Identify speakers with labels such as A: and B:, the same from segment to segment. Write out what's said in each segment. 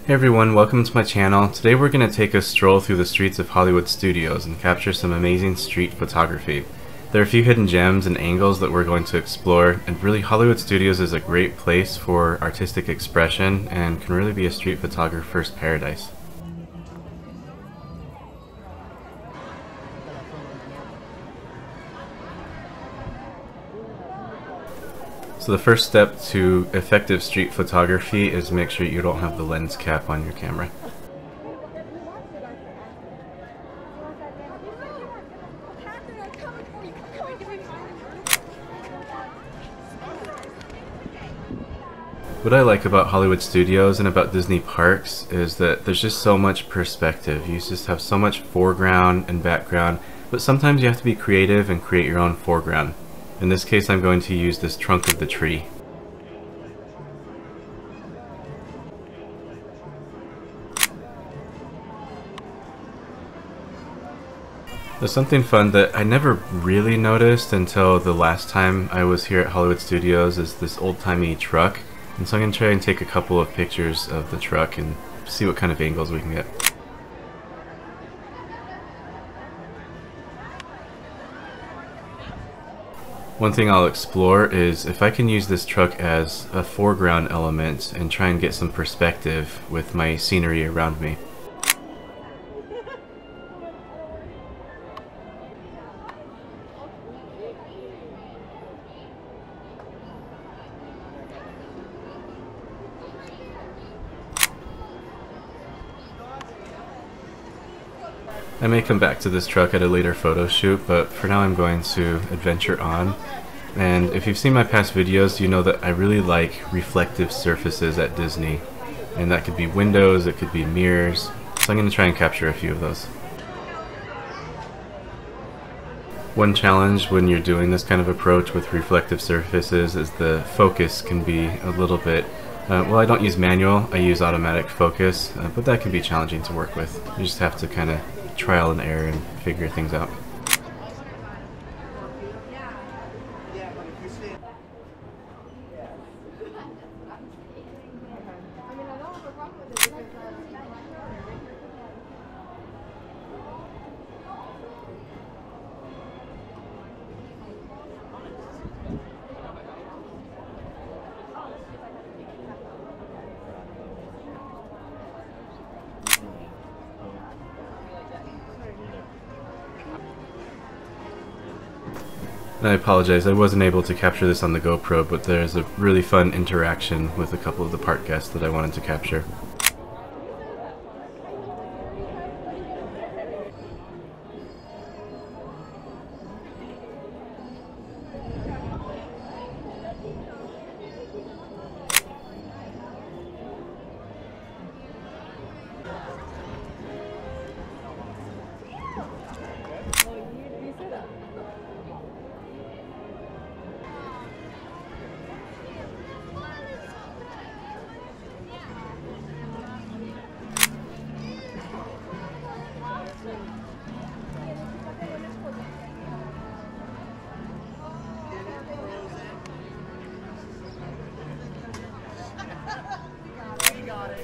A: Hey everyone, welcome to my channel. Today we're going to take a stroll through the streets of Hollywood Studios and capture some amazing street photography. There are a few hidden gems and angles that we're going to explore, and really Hollywood Studios is a great place for artistic expression and can really be a street photographer's paradise. So the first step to effective street photography is make sure you don't have the lens cap on your camera. What I like about Hollywood Studios and about Disney parks is that there's just so much perspective. You just have so much foreground and background, but sometimes you have to be creative and create your own foreground. In this case, I'm going to use this trunk of the tree. There's something fun that I never really noticed until the last time I was here at Hollywood Studios is this old-timey truck. And so I'm going to try and take a couple of pictures of the truck and see what kind of angles we can get. One thing I'll explore is if I can use this truck as a foreground element and try and get some perspective with my scenery around me. I may come back to this truck at a later photo shoot, but for now I'm going to adventure on. And if you've seen my past videos, you know that I really like reflective surfaces at Disney. And that could be windows, it could be mirrors, so I'm going to try and capture a few of those. One challenge when you're doing this kind of approach with reflective surfaces is the focus can be a little bit well, I don't use manual, I use automatic focus, but that can be challenging to work with. You just have to kind of trial and error and figure things out. And I apologize, I wasn't able to capture this on the GoPro, but there's a really fun interaction with a couple of the park guests that I wanted to capture.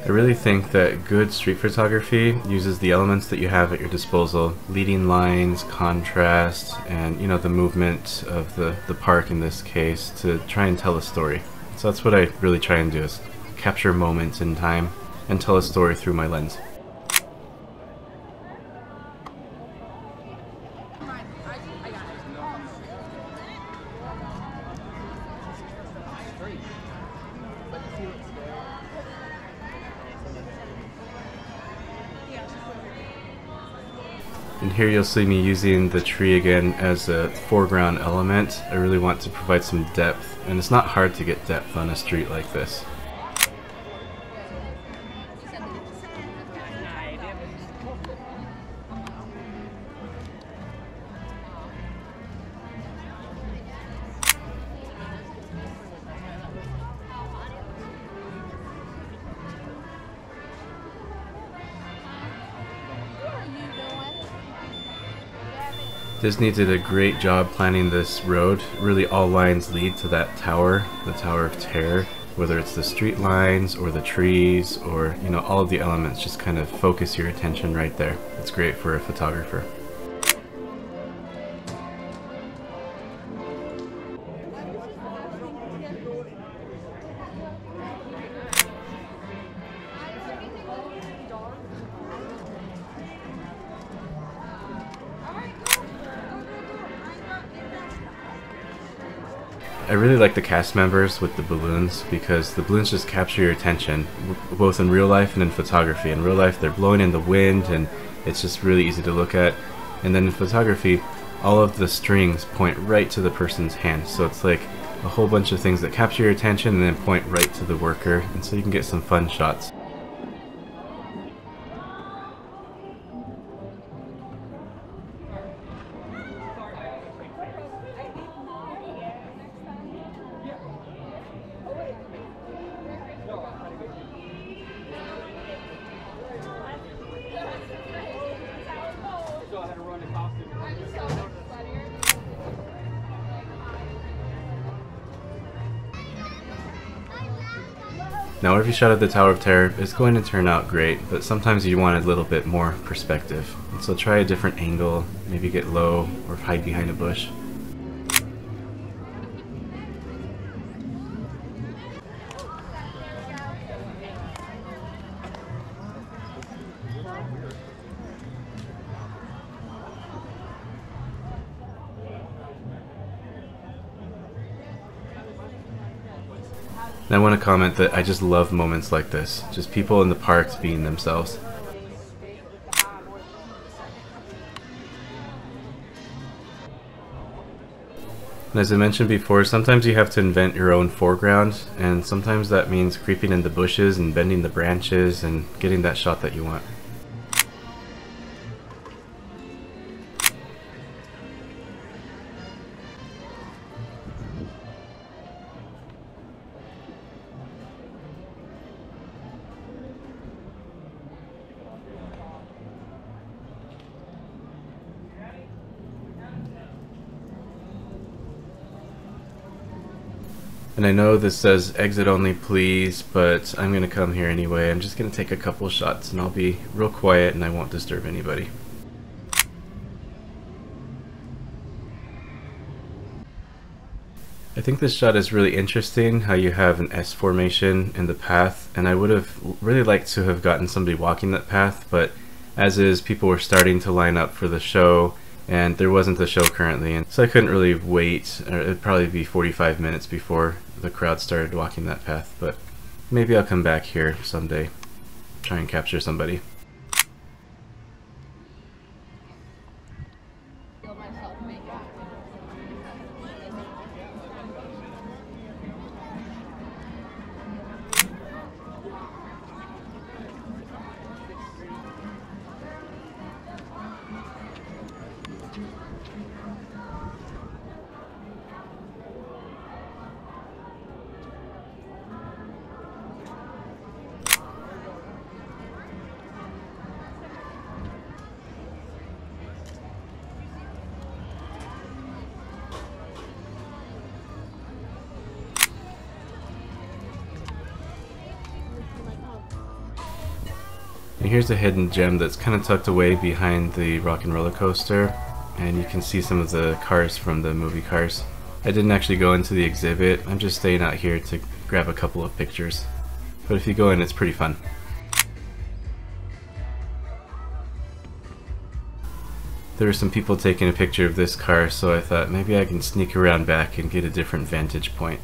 A: I really think that good street photography uses the elements that you have at your disposal, leading lines, contrast, and the movement of the park in this case to try and tell a story. So that's what I really try and do, is capture moments in time and tell a story through my lens. And here you'll see me using the tree again as a foreground element. I really want to provide some depth, and it's not hard to get depth on a street like this. Disney did a great job planning this road. Really all lines lead to that tower, the Tower of Terror. whether it's the street lines or the trees or, you know, all of the elements. Just kind of focus your attention right there. It's great for a photographer. I really like the cast members with the balloons because the balloons just capture your attention, both in real life and in photography. In real life, they're blowing in the wind and it's just really easy to look at. And then in photography, all of the strings point right to the person's hand. So it's like a whole bunch of things that capture your attention and then point right to the worker. And so you can get some fun shots. Now every shot of the Tower of Terror is going to turn out great, but sometimes you want a little bit more perspective. And so try a different angle, maybe get low or hide behind a bush. And I want to comment that I just love moments like this. Just people in the parks being themselves. And as I mentioned before, sometimes you have to invent your own foreground, and sometimes that means creeping in the bushes and bending the branches and getting that shot that you want. And I know this says exit only please, but I'm gonna come here anyway. I'm just gonna take a couple shots and I'll be real quiet and I won't disturb anybody. I think this shot is really interesting, how you have an S formation in the path, and I would have really liked to have gotten somebody walking that path, but as is, people were starting to line up for the show, and there wasn't a show currently, and so I couldn't really wait. It'd probably be 45 minutes before the crowd started walking that path, but maybe I'll come back here someday, try and capture somebody. And here's a hidden gem that's kind of tucked away behind the Rock and Roller Coaster, and you can see some of the cars from the movie Cars. I didn't actually go into the exhibit, I'm just staying out here to grab a couple of pictures. But if you go in, it's pretty fun. There were some people taking a picture of this car, so I thought maybe I can sneak around back and get a different vantage point.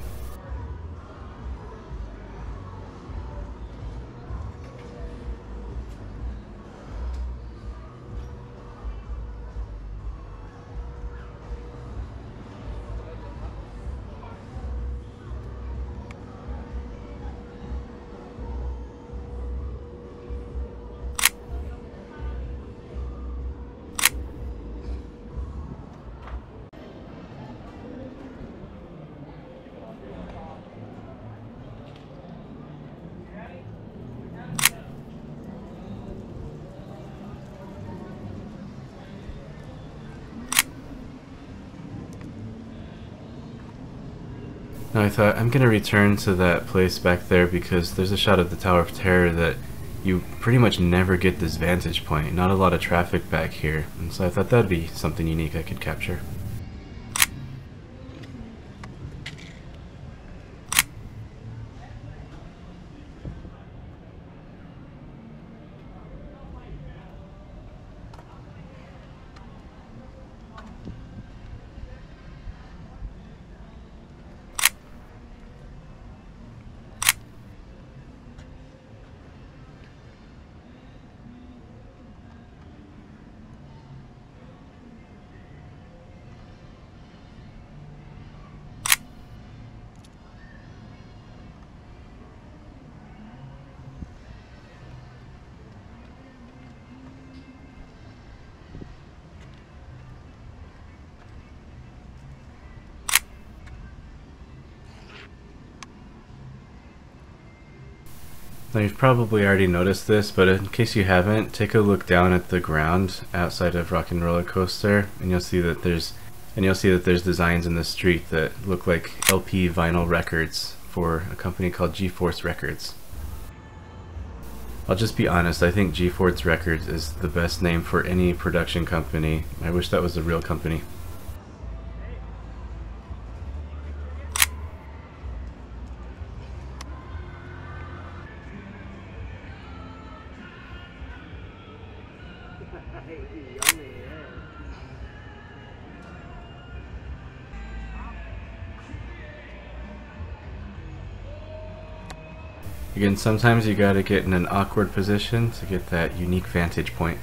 A: Now I thought I'm gonna return to that place back there because there's a shot of the Tower of Terror that you pretty much never get this vantage point. Not a lot of traffic back here, and so I thought that'd be something unique I could capture. Now you've probably already noticed this, but in case you haven't, take a look down at the ground outside of Rock and Roller Coaster, and you'll see that there's designs in the street that look like LP vinyl records for a company called G-Force Records. I'll just be honest, I think G-Force Records is the best name for any production company. I wish that was a real company. Again, sometimes you gotta get in an awkward position to get that unique vantage point.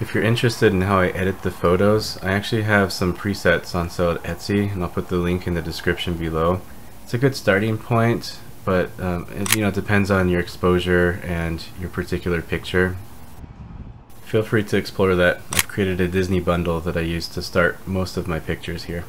A: If you're interested in how I edit the photos, I actually have some presets on sale at Etsy, and I'll put the link in the description below. It's a good starting point, but it depends on your exposure and your particular picture. Feel free to explore that. I've created a Disney bundle that I use to start most of my pictures here.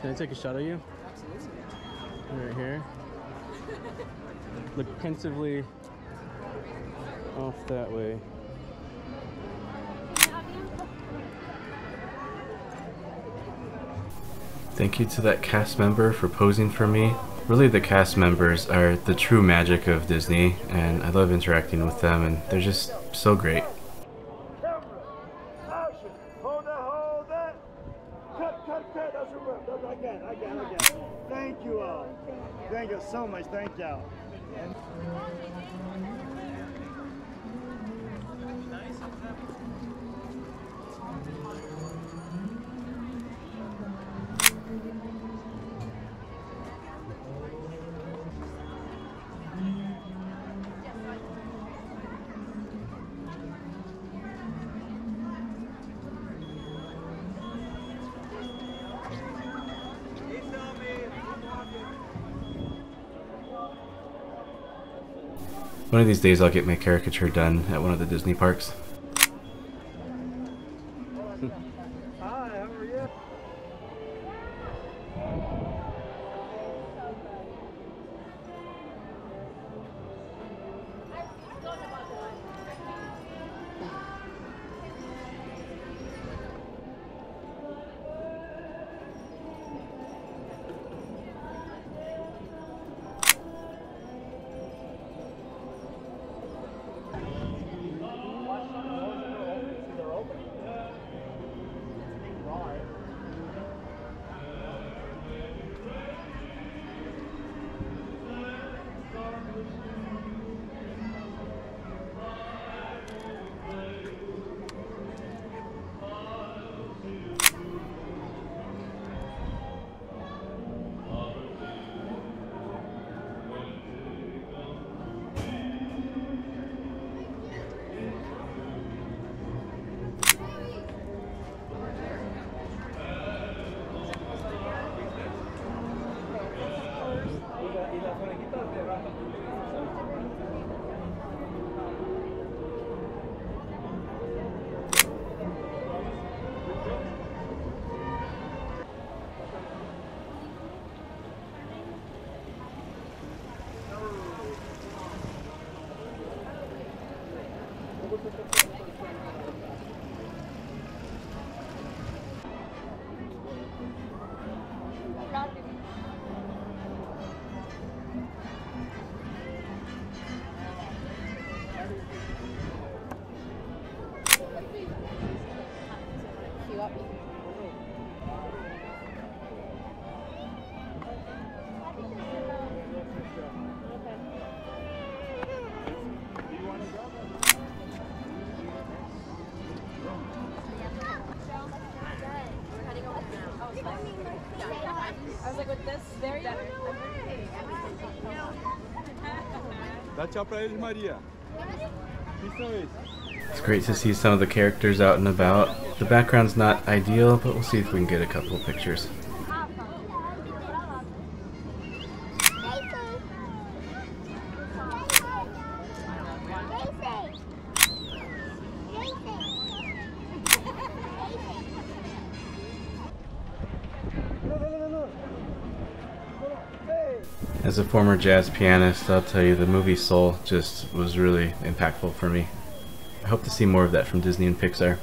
A: Can I take a shot of you? Absolutely. Right here. Look pensively off that way. Thank you to that cast member for posing for me. Really, the cast members are the true magic of Disney, and I love interacting with them, and they're just so great.
B: Thank you all. Thank you so much. Thank you.
A: One of these days I'll get my caricature done at one of the Disney parks.
B: Hi, how are you? Dá tchau pra eles, Maria. Quem são esses?
A: It's great to see some of the characters out and about. The background's not ideal, but we'll see if we can get a couple of pictures. As a former jazz pianist, I'll tell you the movie Soul just was really impactful for me. I hope to see more of that from Disney and Pixar.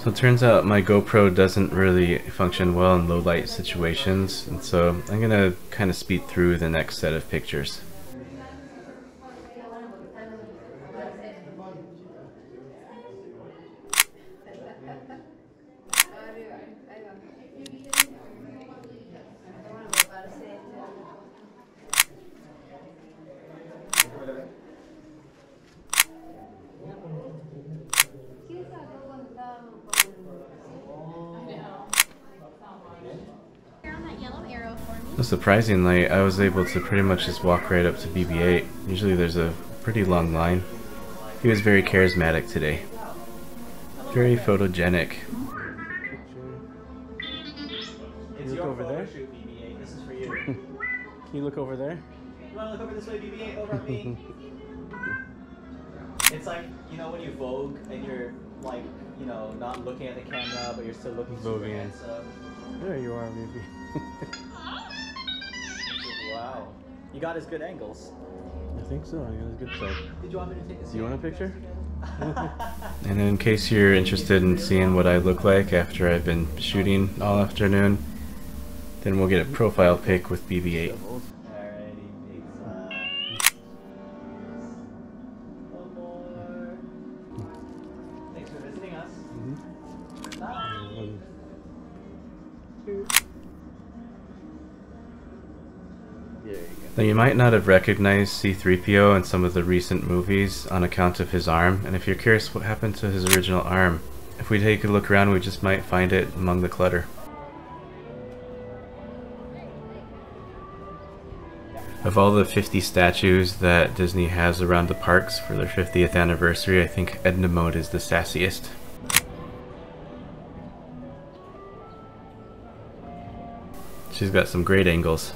A: So it turns out my GoPro doesn't really function well in low light situations, and so I'm gonna kind of speed through the next set of pictures. Surprisingly, I was able to pretty much just walk right up to BB-8. Usually there's a pretty long line. He was very charismatic today. Very photogenic.
C: Can you look over there? BB-8. This is for you.
A: Can you look over there?
C: You want to look over this way, BB-8? Over at me. It's like, you know, when you Vogue and you're like, you know, not looking at the camera, but you're still looking super handsome.
A: There you are, baby.
C: Wow. You got his good angles.
A: I think so. I got his good side.
C: Did you want me to take this?
A: Do you want a picture? And in case you're interested in seeing what I look like after I've been shooting all afternoon, then we'll get a profile pic with BB-8.
C: Alrighty, big smile. One more. Thanks for visiting us. Bye.
A: Now you might not have recognized C-3PO in some of the recent movies on account of his arm, and if you're curious what happened to his original arm, if we take a look around we just might find it among the clutter. Of all the 50 statues that Disney has around the parks for their 50th anniversary, I think Edna Mode is the sassiest. She's got some great angles.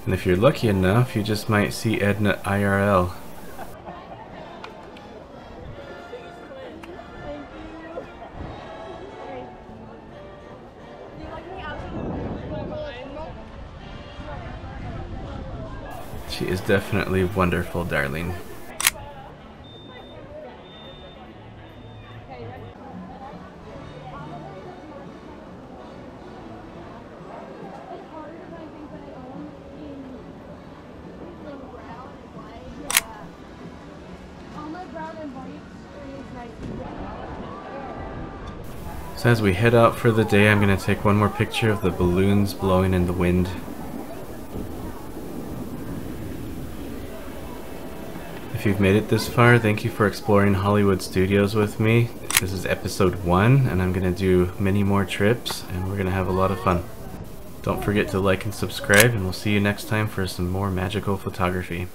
A: And if you're lucky enough, you just might see Edna IRL. She is definitely wonderful, darling. So as we head out for the day, I'm going to take one more picture of the balloons blowing in the wind. If you've made it this far, thank you for exploring Hollywood Studios with me. This is episode 1, and I'm going to do many more trips, and we're going to have a lot of fun. Don't forget to like and subscribe, and we'll see you next time for some more magical photography.